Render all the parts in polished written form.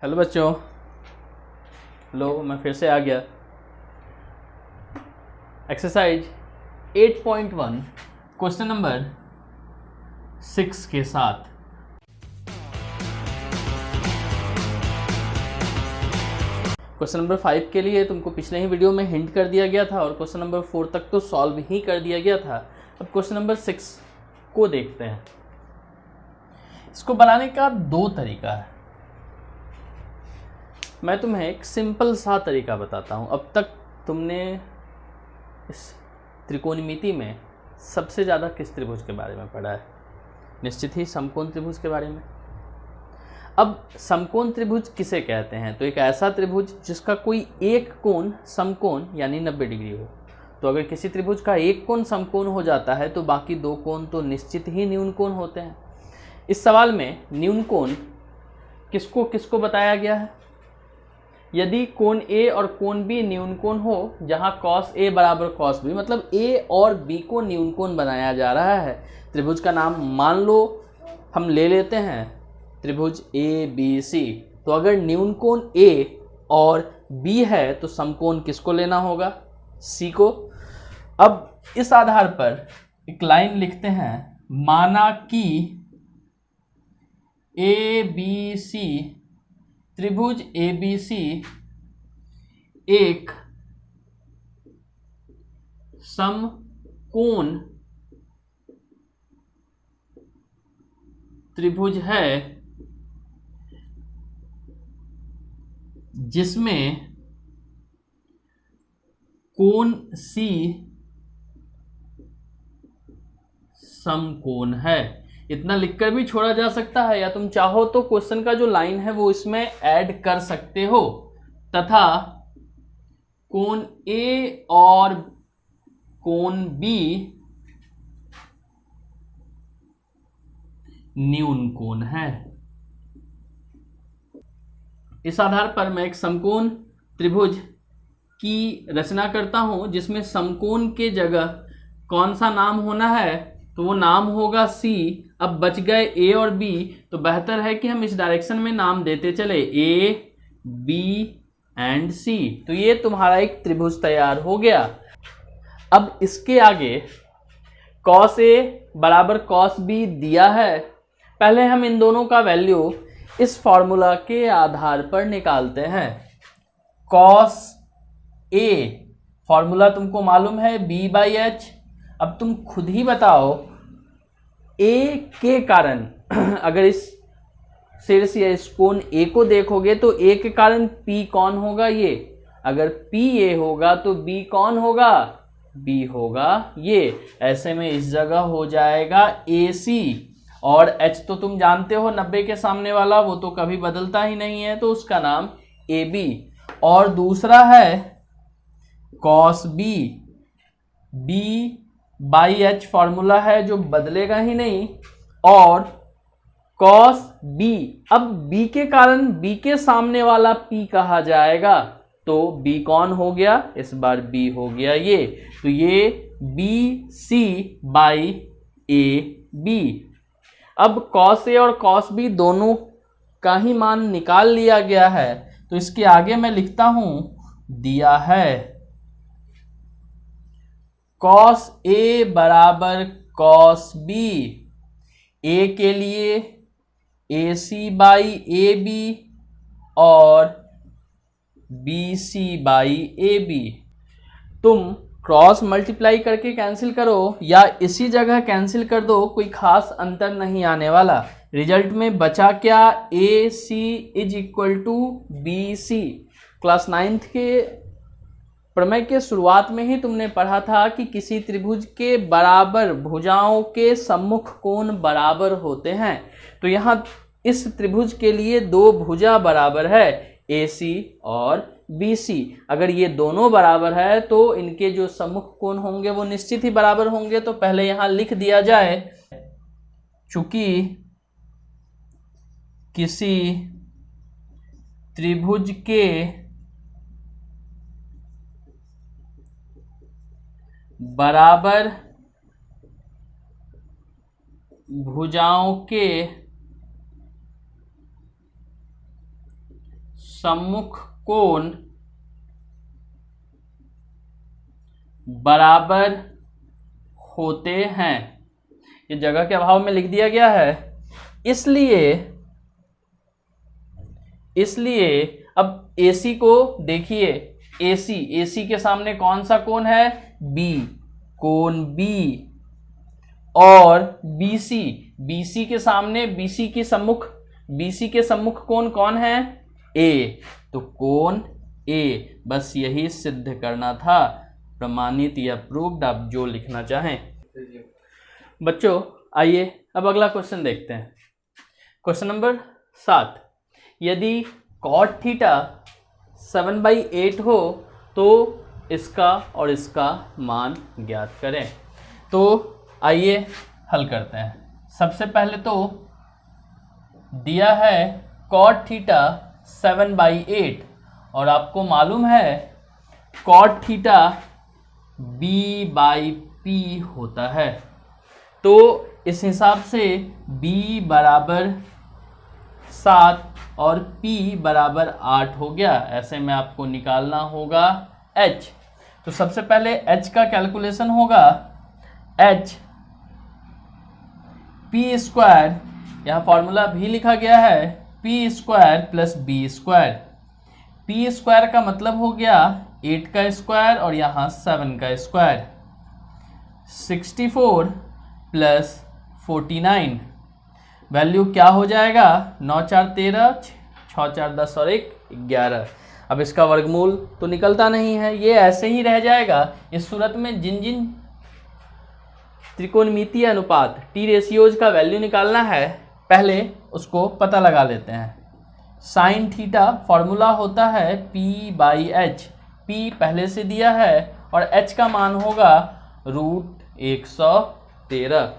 Hello बच्चों। लो मैं फिर से आ गया। एक्सरसाइज 8.1 क्वेश्चन नंबर 6 के साथ। क्वेश्चन नंबर 5 के लिए तुमको पिछले ही वीडियो में हिंट कर दिया गया था और क्वेश्चन नंबर 4 तक तो सॉल्व ही कर दिया गया था। अब क्वेश्चन नंबर 6 को देखते हैं। इसको बनाने का दो तरीका है। मैं तुम्हें एक सिंपल सा तरीका बताता हूँ। अब तक तुमने इस त्रिकोणमिति में सबसे ज़्यादा किस त्रिभुज के बारे में पढ़ा है? निश्चित ही समकोण त्रिभुज के बारे में। अब समकोण त्रिभुज किसे कहते हैं? तो एक ऐसा त्रिभुज जिसका कोई एक कोण समकोण यानी 90 डिग्री हो। तो अगर किसी त्रिभुज का एक कोण समकोण हो जाता है तो बाकी दो कोण तो निश्चित ही न्यून कोण होते हैं। इस सवाल में न्यून कोण किसको किसको बताया गया है? यदि कोण ए और कोण बी न्यून कोण हो, जहां cos a बराबर cos b, मतलब a और b को न्यून कोण बनाया जा रहा है। त्रिभुज का नाम मान लो हम ले लेते हैं त्रिभुज ए बी सी। तो अगर न्यून कोण a और b है तो समकोण किसको लेना होगा? c को। अब इस आधार पर एक लाइन लिखते हैं, माना कि ए बी सी त्रिभुज ABC एक समकोण त्रिभुज है जिसमें कोण C समकोण है। इतना लिखकर भी छोड़ा जा सकता है, या तुम चाहो तो क्वेश्चन का जो लाइन है वो इसमें ऐड कर सकते हो। तथा कोण A और कोण B न्यून कोण है। इस आधार पर मैं एक समकोण त्रिभुज की रचना करता हूं जिसमें समकोण के जगह कौन सा नाम होना है? तो वो नाम होगा C। अब बच गए A और B, तो बेहतर है कि हम इस डायरेक्शन में नाम देते चले, A, B एंड C। तो ये तुम्हारा एक त्रिभुज तैयार हो गया। अब इसके आगे cos A बराबर cos B दिया है। पहले हम इन दोनों का वैल्यू इस फॉर्मूला के आधार पर निकालते हैं। cos A फॉर्मूला तुमको मालूम है B/H। अब तुम खुद ही बताओ A के कारण अगर इस शीर्ष या इस कोण A को देखोगे तो A के कारण P कौन होगा? ये। अगर P A होगा तो B कौन होगा? B होगा ये। ऐसे में इस जगह हो जाएगा AC। और H तो तुम जानते हो 90 के सामने वाला, वो तो कभी बदलता ही नहीं है, तो उसका नाम AB। और दूसरा है cos B। B/H फॉर्मूला है जो बदलेगा ही नहीं। और cos B, अब B के कारण B के सामने वाला P कहा जाएगा, तो B कौन हो गया? इस बार B हो गया ये। तो ये BC/AB। अब cos A और cos B दोनों का ही मान निकाल लिया गया है, तो इसके आगे मैं लिखता हूं, दिया है cos A बराबर cos B। A के लिए AC/AB और BC/AB। तुम क्रॉस मल्टीप्लाई करके कैंसिल करो या इसी जगह कैंसिल कर दो, कोई खास अंतर नहीं आने वाला। रिजल्ट में बचा क्या? AC = BC। क्लास 9th के प्रमेय के शुरुआत में ही तुमने पढ़ा था कि किसी त्रिभुज के बराबर भुजाओं के सम्मुख कोण बराबर होते हैं। तो यहाँ इस त्रिभुज के लिए दो भुजा बराबर है, AC और BC। अगर ये दोनों बराबर है तो इनके जो सम्मुख कोण होंगे वो निश्चित ही बराबर होंगे। तो पहले यहाँ लिख दिया जाए, चूंकि किसी त्रिभुज के बराबर भुजाओं के सम्मुख कोण बराबर होते हैं। ये जगह के अभाव में लिख दिया गया है, इसलिए अब AC को देखिए, AC के सामने कौन सा कोण है? B, कोण B, और BC के सामने BC के सम्मुख कोण कौन है? A, तो कोण A। बस यही सिद्ध करना था, प्रमाणित या प्रूव्ड, आप जो लिखना चाहें। बच्चों आइए अब अगला क्वेश्चन देखते हैं। क्वेश्चन नंबर 7, यदि cot थीटा 7/8 हो तो इसका और इसका मान ज्ञात करें। तो आइए हल करते हैं। सबसे पहले तो दिया है cot थीटा 7/8 और आपको मालूम है cot थीटा B/P होता है। तो इस हिसाब से B बराबर 7 और P बराबर 8 हो गया। ऐसे में आपको निकालना होगा H। तो सबसे पहले H का कैलकुलेशन होगा, H P स्क्वायर, यहाँ फॉर्मूला भी लिखा गया है, P square plus B square. P square का मतलब हो गया 8 का स्क्वायर और यहाँ 7 का स्क्वायर, 64 प्लस 49। वैल्यू क्या हो जाएगा? 9 4 13, 6 4 10 और 1 11। अब इसका वर्गमूल तो निकलता नहीं है, ये ऐसे ही रह जाएगा। इस सूरत में जिन जिन त्रिकोणमितीय अनुपात टी रेशियोज का वैल्यू निकालना है, पहले उसको पता लगा लेते हैं। साइन थीटा फॉर्मूला होता है P/H। P पहले से दिया है और H का मान होगा √113।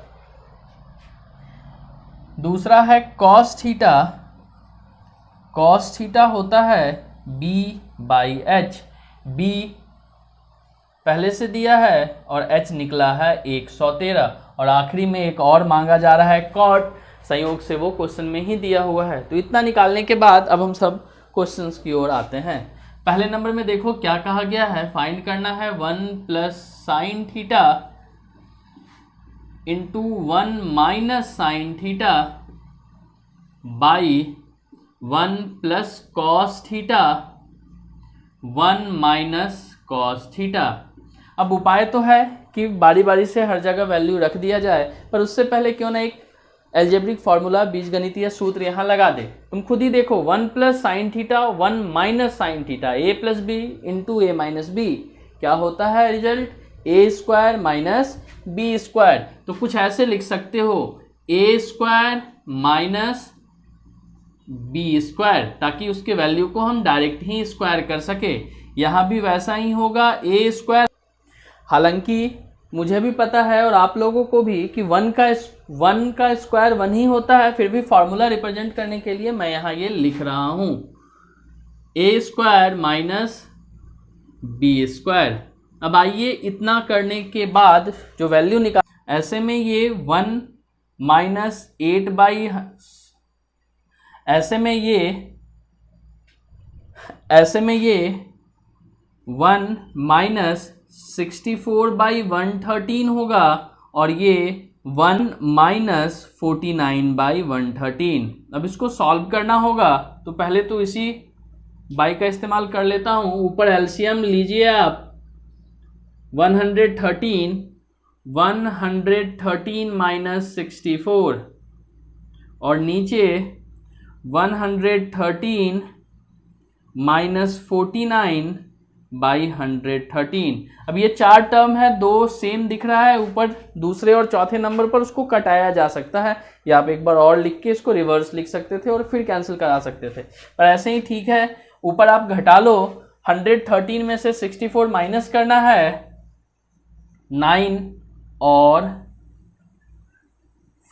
दूसरा है cos थीटा। cos थीटा होता है B/H। B पहले से दिया है और H निकला है 113। और आखिरी में एक और मांगा जा रहा है cot, संयोग से वो क्वेश्चन में ही दिया हुआ है। तो इतना निकालने के बाद अब हम सब क्वेश्चंस की ओर आते हैं। पहले नंबर में देखो क्या कहा गया है, फाइंड करना है 1 plus sine theta into 1 minus sine theta by 1 plus cos theta 1 minus cos theta. अब उपाय तो है कि बारी बारी से हर जगह वैल्यू रख दिया जाए, पर उससे पहले क्यों ना एक एल्जेब्रिक फार्मूला, बीजगणितीय सूत्र यहाँ लगा दे। तुम खुद ही देखो, 1 plus sine theta 1 minus sine theta, a plus B into A minus B, क्या होता है result? A square minus B square. तो कुछ ऐसे लिख सकते हो, A square minus B square, ताकि उसके वैल्यू को हम डायरेक्ट ही स्क्वायर कर सके। यहाँ भी वैसा ही होगा, ए स्क्वायर। हालांकि मुझे भी पता है और आप लोगों को भी कि 1 का स्क्वायर 1 ही होता है, फिर भी फॉर्मूला रिप्रेजेंट करने के लिए मैं यहाँ ये लिख रहा हूँ, ए स्क्वायर माइनस बी स्क्वायर। अब आइए इतना करने के बाद जो वैल्यू निकाल, ऐसे में ये 1 माइनस 8/, ऐसे में ये 1 माइनस 64/113 होगा और ये 1 माइनस 49/113। अब इसको सॉल्व करना होगा, तो पहले तो इसी बाई का इस्तेमाल कर लेता हूँ। ऊपर एलसीएम लीजिए आप, 113 माइनस 64 और नीचे 113 माइनस 49/113। अब ये 4 टर्म है, 2 सेम दिख रहा है, ऊपर दूसरे और चौथे नंबर पर उसको कटाया जा सकता है, या आप एक बार और लिख के इसको रिवर्स लिख सकते थे और फिर कैंसिल करा सकते थे, पर ऐसे ही ठीक है। ऊपर आप घटा लो, 113 में से 64 माइनस करना है, 9 और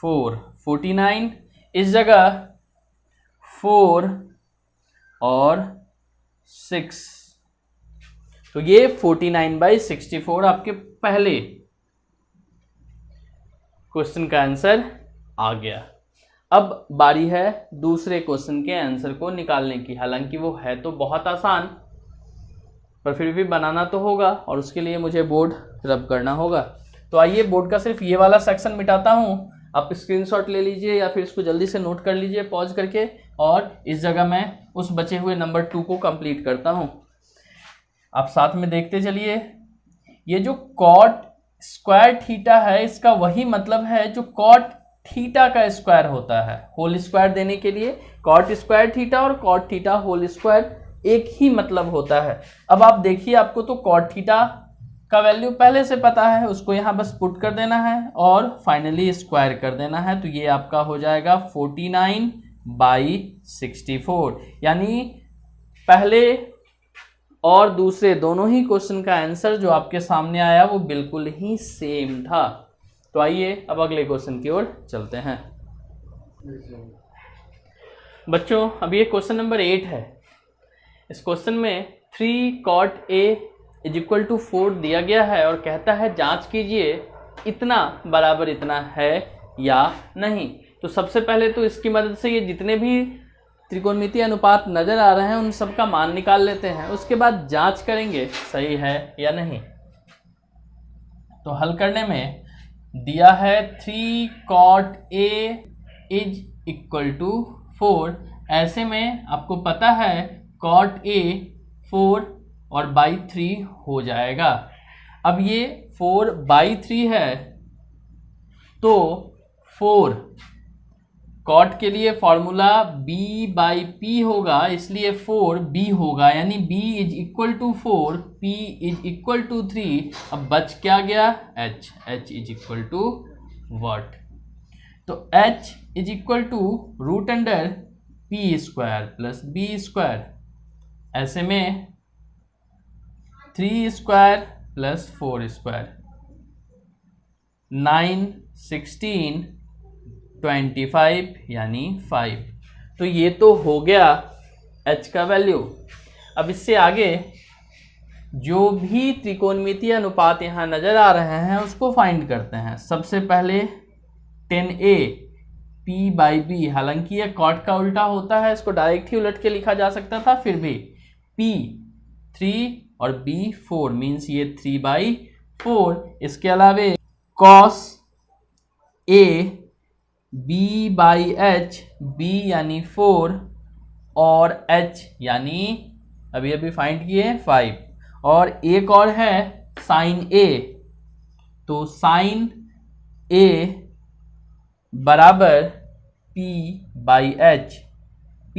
4 49, इस जगह 4 और 6, तो ये 49/64 आपके पहले क्वेश्चन का आंसर आ गया। अब बारी है दूसरे क्वेश्चन के आंसर को निकालने की। हालांकि वो है तो बहुत आसान, पर फिर भी बनाना तो होगा और उसके लिए मुझे बोर्ड रब करना होगा। तो आइए बोर्ड का सिर्फ ये वाला सेक्शन मिटाता हूँ। आप स्क्रीनशॉट ले लीजिए या फिर इसको जल्दी से नोट कर लीजिए पॉज करके, और इस जगह मैं उस बचे हुए नंबर 2 को कंप्लीट करता हूँ। आप साथ में देखते चलिए। ये जो कॉट स्क्वायर थीटा है, इसका वही मतलब है जो कॉट थीटा का स्क्वायर होता है। होल स्क्वायर देने के लिए कॉट स्क्वायर थीटा और कॉट थीटा होल स्क्वायर एक ही मतलब होता है। अब आप देखिए, आपको तो कॉट थीटा का वैल्यू पहले से पता है, उसको यहाँ बस पुट कर देना है और फाइनली स्क्वायर कर देना है। तो ये आपका हो जाएगा 49/64, यानी पहले और दूसरे दोनों ही क्वेश्चन का आंसर जो आपके सामने आया वो बिल्कुल ही सेम था। तो आइए अब अगले क्वेश्चन की ओर चलते हैं। बच्चों, अब ये क्वेश्चन नंबर 8 है। इस क्वेश्चन में 3 cot A = 4 दिया गया है और कहता है जांच कीजिए इतना बराबर इतना है या नहीं। तो सबसे पहले तो इसकी मदद से ये जितने भी त्रिकोणमितीय अनुपात नजर आ रहे हैं उन सब का मान निकाल लेते हैं, उसके बाद जांच करेंगे सही है या नहीं। तो हल करने में दिया है 3 cot A = 4। ऐसे में आपको पता है cot A 4 और बाई 3 हो जाएगा। अब ये 4/3 है, तो 4 कॉट के लिए फॉर्मूला B/P होगा, इसलिए 4B होगा, यानी B = 4, P = 3। अब बच क्या गया? H = what? तो H = √P² + B²। ऐसे में 3² + 4², 9, 16, 25 यानी 5। तो ये तो हो गया H का वैल्यू। अब इससे आगे जो भी त्रिकोणमितीय अनुपात यहाँ नजर आ रहे हैं उसको फाइंड करते हैं। सबसे पहले 10A P/B, हालांकि ये कॉट का उल्टा होता है, इसको डायरेक्ट ही उलट के लिखा जा सकता था, फिर भी P 3 और B 4 मीन्स ये 3/4। इसके अलावे cos A B/H, B यानी 4 और H यानी अभी अभी फाइंड किए 5, और एक और है sin A। तो sin A बराबर P/H, P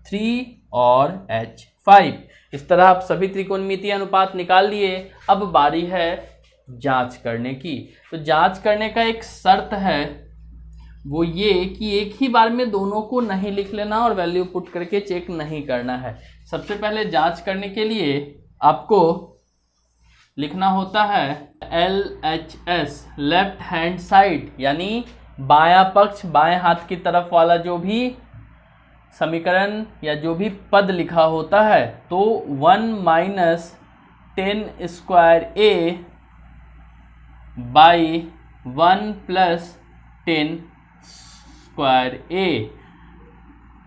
3 और H 5। इस तरह आप सभी त्रिकोणमितीय अनुपात निकाल लिए। अब बारी है जांच करने की। तो जांच करने का एक शर्त है, वो ये कि एक ही बार में दोनों को नहीं लिख लेना और वैल्यू पुट करके चेक नहीं करना है। सबसे पहले जांच करने के लिए आपको लिखना होता है LHS, लेफ्ट हैंड साइड, यानी बायां पक्ष, बाएं हाथ की तरफ वाला जो भी समीकरण या जो भी पद लिखा होता है। तो 1 - 10² A by 1 + 10² A।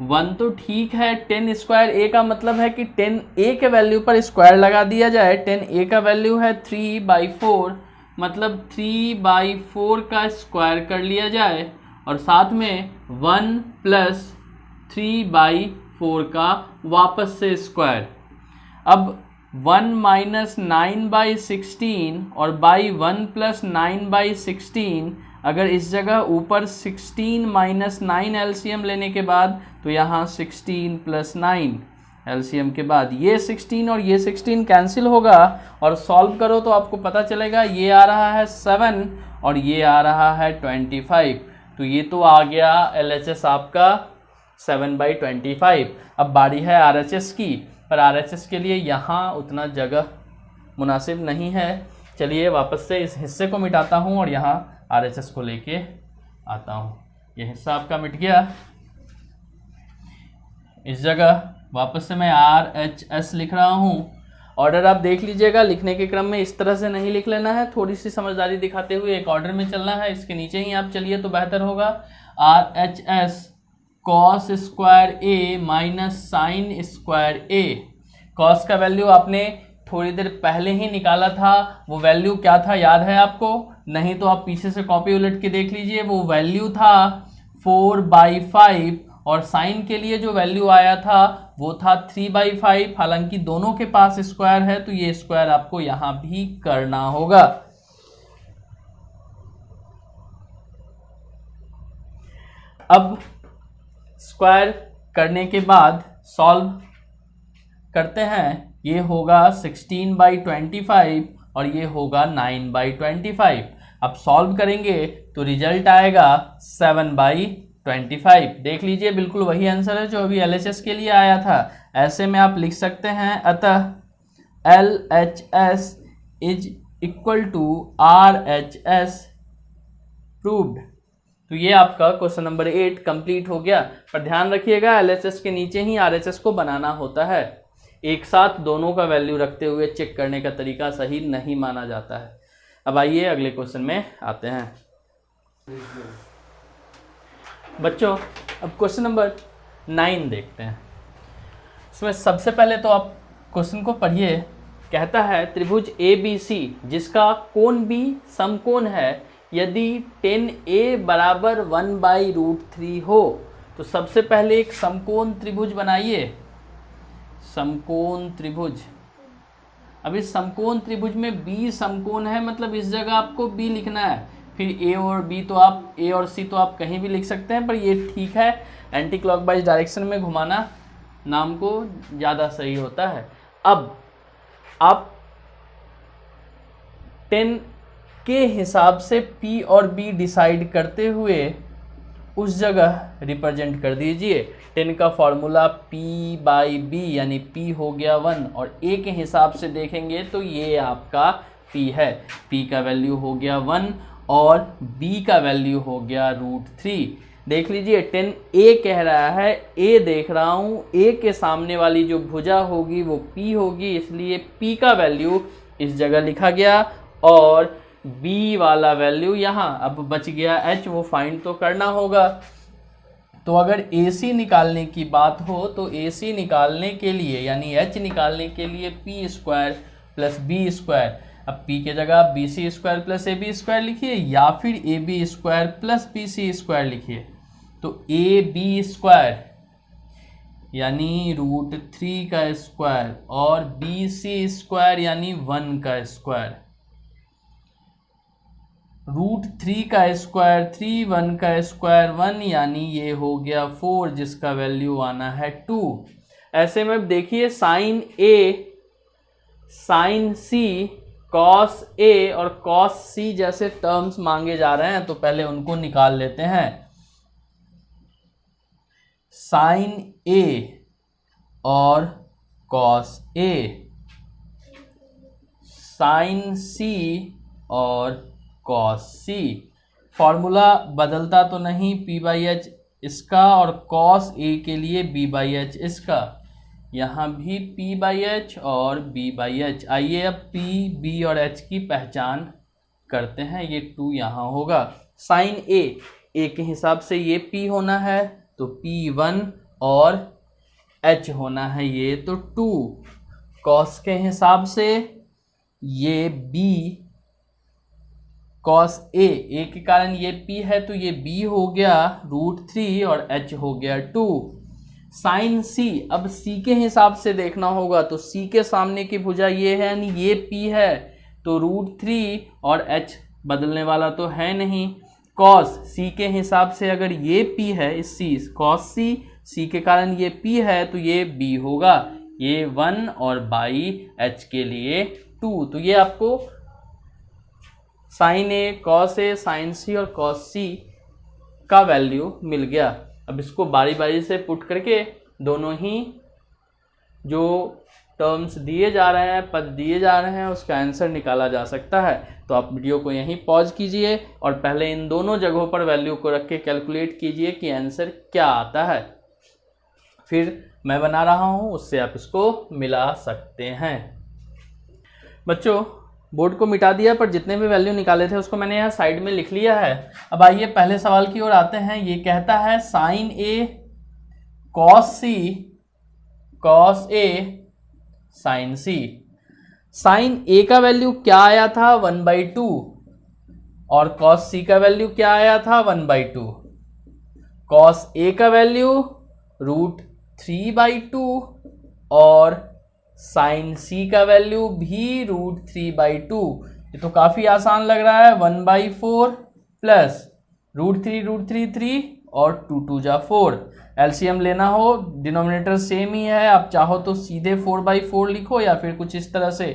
1 तो ठीक है, 10² A का मतलब है कि 10A के वैल्यू पर स्क्वायर लगा दिया जाए। 10A का वैल्यू है 3/4, मतलब 3/4 का स्क्वायर कर लिया जाए और साथ में 1 + 3/4 का वापस से स्क्वायर। अब 1 - 9/16 और बाई 1 + 9/16, अगर इस जगह ऊपर 16 - 9 एलसीएम लेने के बाद, तो यहाँ 16 + 9 एलसीएम के बाद ये 16 और ये 16 कैंसिल होगा और सॉल्व करो तो आपको पता चलेगा ये आ रहा है 7 और ये आ रहा है 25। तो ये तो आ गया LHS आपका 7/25। अब बारी है RHS की, पर RHS के लिए यहाँ उतना जगह मुनासिब नहीं है। चलिए वापस से इस हिस्से को मिटाता हूँ और यहाँ RHS को लेके आता हूँ। ये हिस्सा आपका मिट गया। इस जगह वापस से मैं RHS लिख रहा हूँ ऑर्डर आप देख लीजिएगा, लिखने के क्रम में इस तरह से नहीं लिख लेना है, थोड़ी सी समझदारी दिखाते हुए एक ऑर्डर में चलना है। इसके नीचे ही आप चलिए तो बेहतर होगा। RHS कॉस स्क्वायर ए माइनस साइन स्क्वायर ए। कॉस का वैल्यू आपने थोड़ी देर पहले ही निकाला था, वो वैल्यू क्या था याद है आपको? नहीं तो आप पीछे से कॉपी उलट के देख लीजिए। वो वैल्यू था 4/5 और साइन के लिए जो वैल्यू आया था वो था 3/5। हालांकि दोनों के पास स्क्वायर है तो ये स्क्वायर आपको यहां भी करना होगा। अब स्क्वायर करने के बाद सॉल्व करते हैं। ये होगा 16/25 और ये होगा 9/25। अब सॉल्व करेंगे तो रिजल्ट आएगा 7/25। देख लीजिए बिल्कुल वही आंसर है जो अभी LHS के लिए आया था। ऐसे में आप लिख सकते हैं अतः LHS is equal to RHS proved. तो ये आपका क्वेश्चन नंबर 8 कंप्लीट हो गया। पर ध्यान रखिएगा LHS के नीचे ही RHS को बनाना होता है। एक साथ दोनों का वैल्यू रखते हुए चेक करने का तरीका सही नहीं माना जाता है। अब आइए अगले क्वेश्चन में आते हैं बच्चों। अब क्वेश्चन नंबर 9 देखते हैं। इसमें सबसे पहले तो आप क्वेश्चन को पढ़िए। कहता है त्रिभुज ABC जिसका कोण B समकोण है यदि 10A बराबर 1/√3 हो। तो सबसे पहले एक समकोण त्रिभुज बनाइए, समकोण त्रिभुज। अब इस समकोण त्रिभुज में B समकोण है, मतलब इस जगह आपको B लिखना है। फिर A और B तो आप A और C तो आप कहीं भी लिख सकते हैं, पर ये ठीक है एंटी क्लॉकवाइज डायरेक्शन में घुमाना नाम को ज़्यादा सही होता है। अब आप 10 के हिसाब से P और B डिसाइड करते हुए उस जगह रिप्रेजेंट कर दीजिए। 10 का फॉर्मूला P/B यानी P हो गया 1 और A के हिसाब से देखेंगे तो ये आपका P है। P का वैल्यू हो गया 1 और B का वैल्यू हो गया √3। देख लीजिए 10A कह रहा है, A देख रहा हूँ, A के सामने वाली जो भुजा होगी वो P होगी, इसलिए P का वैल्यू इस जगह लिखा गया और B वाला वैल्यू यहाँ। अब बच गया H, वो फाइंड तो करना होगा। तो अगर AC निकालने की बात हो तो AC निकालने के लिए यानी H निकालने के लिए P² + B²। अब P के जगह BC² + AB² लिखिए या फिर AB² + BC² लिखिए। तो AB² यानी √3 का स्क्वायर और BC² यानी 1 का स्क्वायर। √3 का स्क्वायर 3, 1 का स्क्वायर 1 यानी ये हो गया 4 जिसका वैल्यू आना है 2। ऐसे में देखिए sine A, sine C, cos A और कॉस C जैसे टर्म्स मांगे जा रहे हैं तो पहले उनको निकाल लेते हैं। साइन A और कॉस A, साइन C और कॉस C। फॉर्मूला बदलता तो नहीं, P/H इसका और कॉस A के लिए B/H इसका। यहाँ भी P/H और B/H। आइए अब P, B और H की पहचान करते हैं। ये 2 यहाँ होगा। साइन A के हिसाब से ये P होना है तो P1 और H होना है ये तो 2। कॉस के हिसाब से ये B, कॉस A के कारण ये P है तो ये B हो गया √3 और H हो गया 2। साइन C, अब C के हिसाब से देखना होगा तो C के सामने की भुजा ये है यानी ये P है तो √3 और H बदलने वाला तो है नहीं। कॉस C के हिसाब से अगर ये P है, इस C कॉस C के कारण ये P है तो ये B होगा, ये 1 और बाई H के लिए 2। तो ये आपको sine A, cos A, sine C और कॉस C का वैल्यू मिल गया। अब इसको बारी बारी से पुट करके दोनों ही जो टर्म्स दिए जा रहे हैं, पद दिए जा रहे हैं, उसका आंसर निकाला जा सकता है। तो आप वीडियो को यहीं पॉज कीजिए और पहले इन दोनों जगहों पर वैल्यू को रख के कैलकुलेट कीजिए कि आंसर क्या आता है। फिर मैं बना रहा हूँ, उससे आप इसको मिला सकते हैं। बच्चों बोर्ड को मिटा दिया, पर जितने भी वैल्यू निकाले थे उसको मैंने यहाँ साइड में लिख लिया है। अब आइए पहले सवाल की ओर आते हैं। ये कहता है sign A cos A sign C. Sign ए का वैल्यू क्या आया था 1/2 और कॉस सी का वैल्यू क्या आया था 1/2। कॉस ए का वैल्यू √3/2 और साइन सी का वैल्यू भी √3/2। ये तो काफी आसान लग रहा है। 1/4 प्लस √3 और 2 2 जा 4। एलसीएम लेना हो, डिनोमिनेटर सेम ही है, आप चाहो तो सीधे 4/4 लिखो या फिर कुछ इस तरह से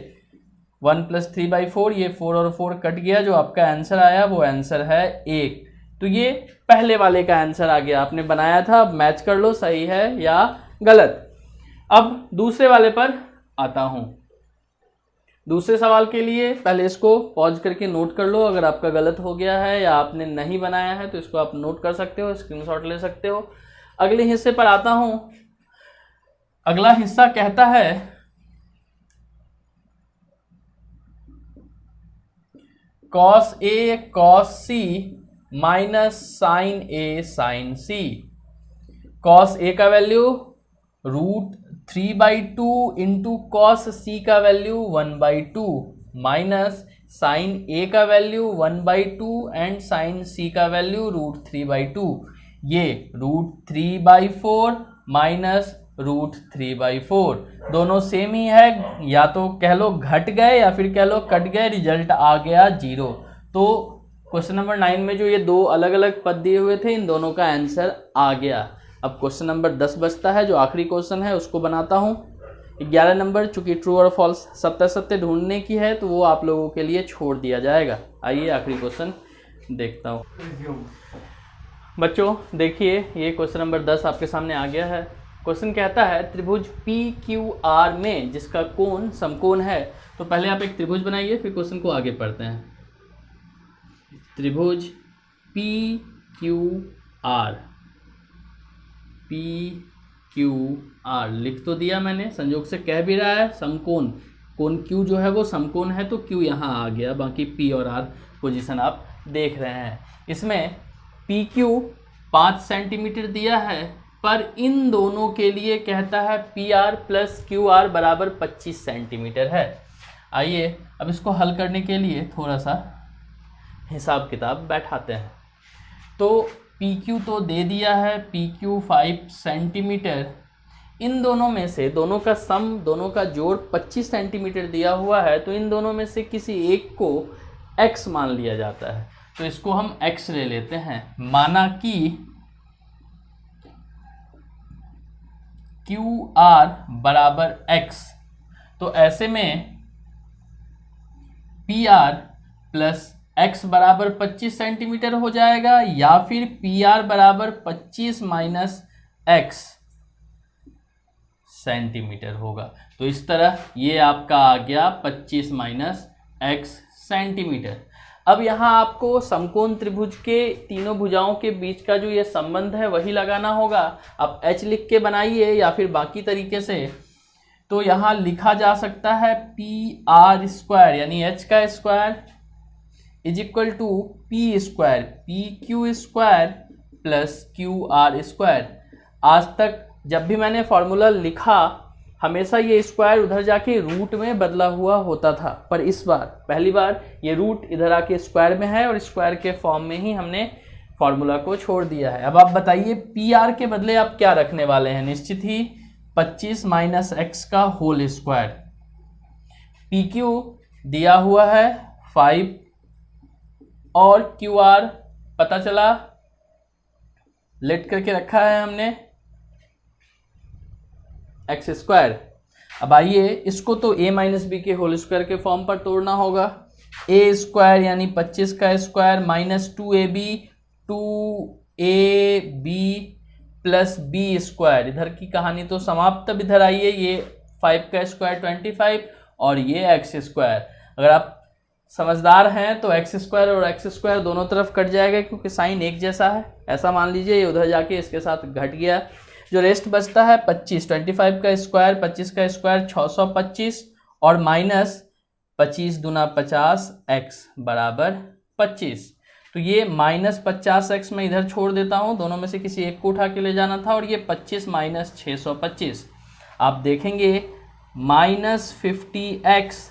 1 + 3/4। ये 4 और 4 कट गया, जो आपका आंसर आया वो आंसर है 1। तो ये पहले वाले का आंसर आ गया, आपने बनाया था। अब मैच कर लो सही है या गलत। अब दूसरे वाले पर आता हूं। दूसरे सवाल के लिए पहले इसको पॉज करके नोट कर लो। अगर आपका गलत हो गया है या आपने नहीं बनाया है तो इसको आप नोट कर सकते हो, स्क्रीनशॉट ले सकते हो। अगले हिस्से पर आता हूं। अगला हिस्सा कहता है cos A cos C minus sign A sign C. Cos A का वैल्यू √3/2 इंटू कॉस सी का वैल्यू 1/2 माइनस साइन ए का वैल्यू 1/2 एंड साइन सी का वैल्यू √3/2। ये √3/4 माइनस √3/4 दोनों सेम ही है। या तो कह लो घट गए या फिर कह लो कट गए, रिजल्ट आ गया 0। तो क्वेश्चन नंबर 9 में जो ये दो अलग अलग पद दिए हुए थे, इन दोनों का आंसर आ गया। अब क्वेश्चन नंबर 10 बचता है, जो आखिरी क्वेश्चन है उसको बनाता हूँ। 11 नंबर चूंकि ट्रू और फॉल्स सत्य ढूंढने की है तो वो आप लोगों के लिए छोड़ दिया जाएगा। आइए आखिरी क्वेश्चन देखता हूँ। बच्चों देखिए, ये क्वेश्चन नंबर 10 आपके सामने आ गया है। क्वेश्चन कहता है त्रिभुज PQR में जिसका कोण समकोण है। तो पहले आप एक त्रिभुज बनाइए, फिर क्वेश्चन को आगे पढ़ते हैं। त्रिभुज PQR लिख तो दिया मैंने, संयोग से कह भी रहा है समकोण। कोण Q जो है वो समकोण है, तो Q यहाँ आ गया। बाकी P और R पोजीशन आप देख रहे हैं। इसमें PQ 5 सेंटीमीटर दिया है, पर इन दोनों के लिए कहता है PR + QR बराबर 25 सेंटीमीटर है। आइए अब इसको हल करने के लिए थोड़ा सा हिसाब किताब बैठाते हैं। तो PQ तो दे दिया है, PQ 5 सेंटीमीटर। इन दोनों में से दोनों का सम, दोनों का जोड़ 25 सेंटीमीटर दिया हुआ है, तो इन दोनों में से किसी एक को x मान लिया जाता है। तो इसको हम x ले लेते हैं। माना कि QR बराबर x, तो ऐसे में PR + x बराबर 25 सेंटीमीटर हो जाएगा, या फिर PR बराबर 25 - x सेंटीमीटर होगा। तो इस तरह ये आपका आ गया 25 - x सेंटीमीटर। अब यहाँ आपको समकोण त्रिभुज के तीनों भुजाओं के बीच का जो ये संबंध है वही लगाना होगा। आप h लिख के बनाइए या फिर बाकी तरीके से। तो यहाँ लिखा जा सकता है PR² यानी h का स्क्वायर = P² PQ² + QR²। आज तक जब भी मैंने फॉर्मूला लिखा हमेशा ये स्क्वायर उधर जाके रूट में बदला हुआ होता था, पर इस बार पहली बार ये रूट इधर आके स्क्वायर में है और स्क्वायर के फॉर्म में ही हमने फॉर्मूला को छोड़ दिया है। अब आप बताइए PR के बदले आप क्या रखने वाले हैं? निश्चित ही 25 - x का होल स्क्वायर। PQ दिया हुआ है 5 और QR पता चला लेट करके रखा है हमने x²। अब आइए इसको तो a - b के होल स्क्वायर के फॉर्म पर तोड़ना होगा। a² यानी 25 का स्क्वायर - 2ab 2ab + b²। इधर की कहानी तो समाप्त। अब इधर आइए, ये 5 का स्क्वायर 25 और ये x²। अगर आप समझदार हैं तो x² और x² दोनों तरफ कट जाएगा, क्योंकि साइन एक जैसा है। ऐसा मान लीजिए ये उधर जाके इसके साथ घट गया। जो रेस्ट बचता है 25 का स्क्वायर 25 का स्क्वायर 625 और माइनस 25 दूना 50, x बराबर 25। तो ये -50x मैं इधर छोड़ देता हूँ, दोनों में से किसी एक को उठा के ले जाना था, और ये 25 - 625 आप देखेंगे -50x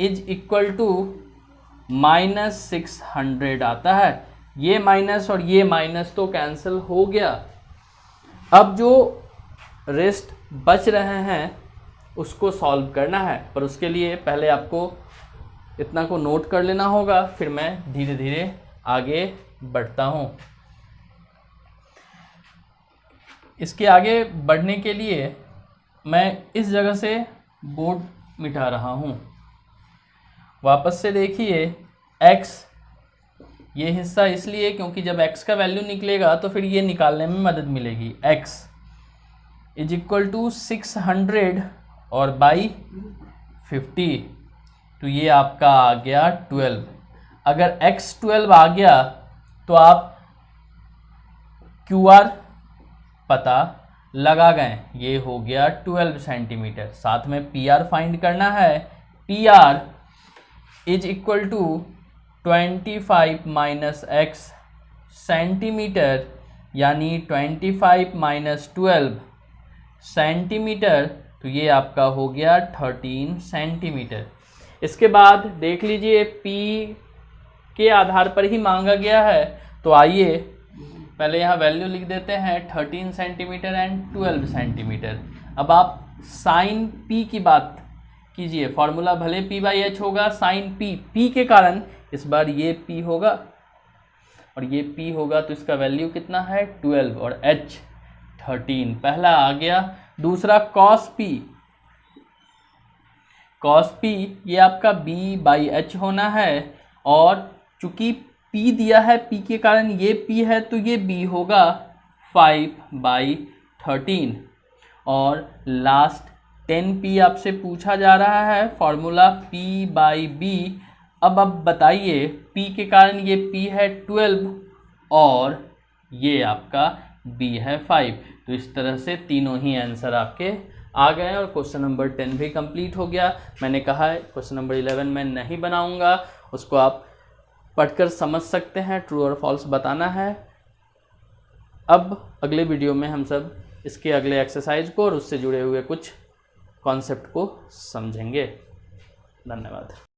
इज इक्वल टू -600 आता है। ये माइनस और ये माइनस तो कैंसिल हो गया। अब जो रेस्ट बच रहे हैं उसको सॉल्व करना है, पर उसके लिए पहले आपको इतना को नोट कर लेना होगा, फिर मैं धीरे धीरे आगे बढ़ता हूँ। इसके आगे बढ़ने के लिए मैं इस जगह से बोर्ड मिटा रहा हूँ। वापस से देखिए x, ये हिस्सा इसलिए क्योंकि जब x का वैल्यू निकलेगा तो फिर ये निकालने में मदद मिलेगी। x इज इक्वल टू 600 और बाई 50, तो ये आपका आ गया 12। अगर x 12 आ गया तो आप QR पता लगा गए, ये हो गया 12 सेंटीमीटर। साथ में PR फाइंड करना है। PR is equal to 25 minus x centimetre, यानी 25 - 12 सेंटीमीटर, तो ये आपका हो गया 13 सेंटीमीटर। इसके बाद देख लीजिए P के आधार पर ही मांगा गया है, तो आइए पहले यहाँ वैल्यू लिख देते हैं 13 सेंटीमीटर एंड 12 सेंटीमीटर। अब आप साइन P की बात कीजिए, फॉर्मूला भले P/h होगा, साइन P के कारण इस बार ये P होगा और ये P होगा, तो इसका वैल्यू कितना है 12 और h 13, पहला आ गया। दूसरा cos P ये आपका B/h होना है, और चूंकि P दिया है, P के कारण ये P है, तो ये B होगा 5/13। और लास्ट 10P आपसे पूछा जा रहा है, फॉर्मूला P/B। अब बताइए P के कारण ये P है 12 और ये आपका B है 5। तो इस तरह से तीनों ही आंसर आपके आ गए और क्वेश्चन नंबर 10 भी कंप्लीट हो गया। मैंने कहा है क्वेश्चन नंबर 11 मैं नहीं बनाऊंगा, उसको आप पढ़कर समझ सकते हैं, ट्रू और फॉल्स बताना है। अब अगले वीडियो में हम सब इसके अगले एक्सरसाइज को और उससे जुड़े हुए कुछ कॉन्सेप्ट को समझेंगे। धन्यवाद।